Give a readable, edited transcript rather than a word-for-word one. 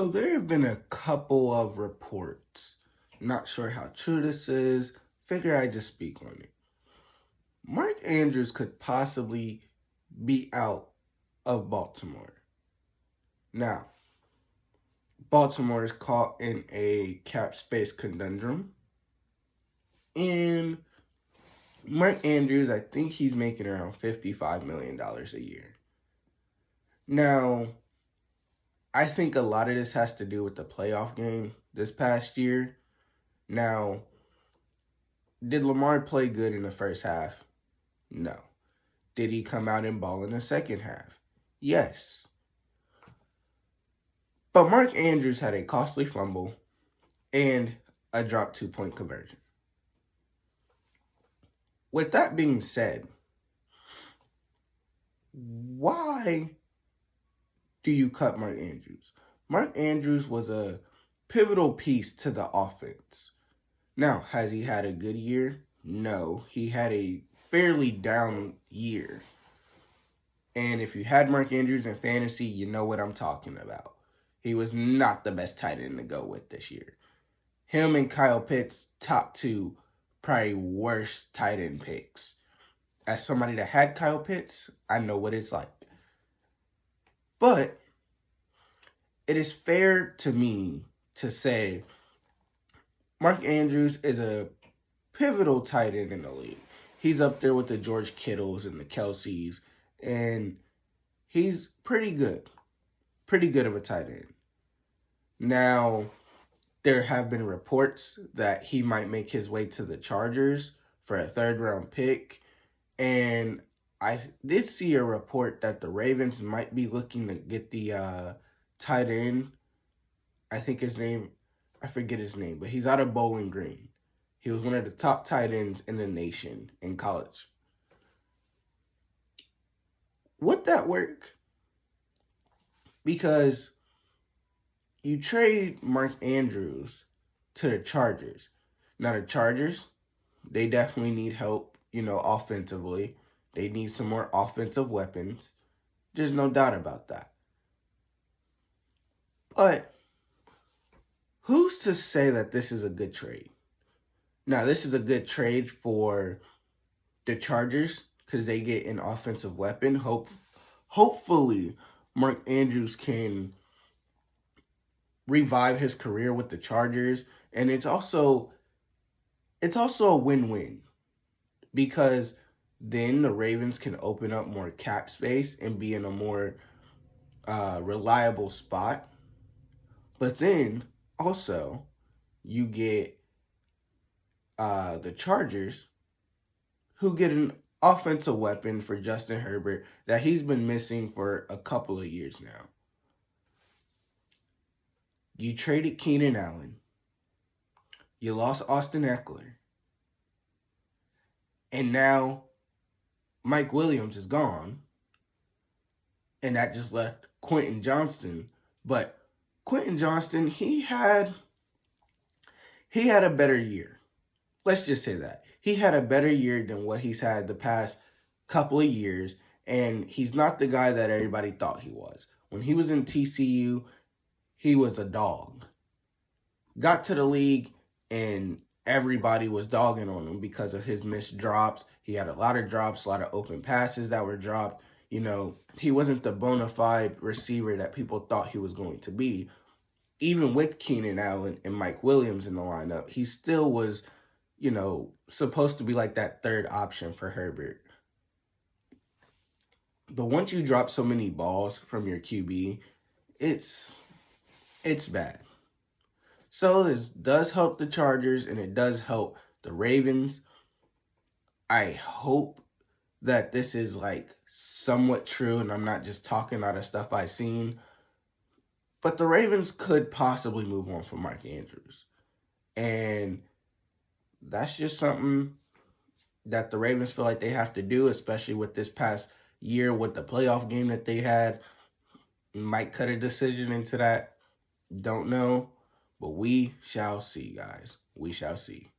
So there have been a couple of reports. Not sure how true this is. Figure I just speak on it. Mark Andrews could possibly be out of Baltimore. Now, Baltimore is caught in a cap space conundrum. And Mark Andrews, I think he's making around $55 million a year. Now, I think a lot of this has to do with the playoff game this past year. Now, did Lamar play good in the first half? No. Did he come out and ball in the second half? Yes. But Mark Andrews had a costly fumble and a dropped 2-point conversion. With that being said, why do you cut Mark Andrews? Mark Andrews was a pivotal piece to the offense. Now, has he had a good year? No. He had a fairly down year. And if you had Mark Andrews in fantasy, you know what I'm talking about. He was not the best tight end to go with this year. Him and Kyle Pitts, top two, probably worst tight end picks. As somebody that had Kyle Pitts, I know what it's like. But it is fair to me to say Mark Andrews is a pivotal tight end in the league. He's up there with the George Kittles and the Kelseys, and he's pretty good. Pretty good of a tight end. Now, there have been reports that he might make his way to the Chargers for a third-round pick, and I did see a report that the Ravens might be looking to get the tight end. I forget his name, but he's out of Bowling Green. He was one of the top tight ends in the nation in college. Would that work? Because you trade Mark Andrews to the Chargers. Now, the Chargers, they definitely need help, offensively. They need some more offensive weapons. There's no doubt about that. But who's to say that this is a good trade? Now, this is a good trade for the Chargers because they get an offensive weapon. Hopefully, Mark Andrews can revive his career with the Chargers, and it's also a win-win because then the Ravens can open up more cap space and be in a more reliable spot. But then also you get the Chargers, who get an offensive weapon for Justin Herbert that he's been missing for a couple of years now. You traded Keenan Allen. You lost Austin Eckler. And now Mike Williams is gone. And that just left Quentin Johnston. But Quentin Johnston, he had a better year. Let's just say that. He had a better year than what he's had the past couple of years, and he's not the guy that everybody thought he was. When he was in TCU, he was a dog. Got to the league, and everybody was dogging on him because of his missed drops. He had a lot of drops, a lot of open passes that were dropped. He wasn't the bona fide receiver that people thought he was going to be. Even with Keenan Allen and Mike Williams in the lineup, he still was supposed to be like that third option for Herbert. But once you drop so many balls from your QB, it's bad. So this does help the Chargers and it does help the Ravens. I hope that this is somewhat true and I'm not just talking out of stuff I've seen. But the Ravens could possibly move on from Mark Andrews. And that's just something that the Ravens feel like they have to do, especially with this past year with the playoff game that they had. Might cut a decision into that. Don't know. But we shall see, guys. We shall see.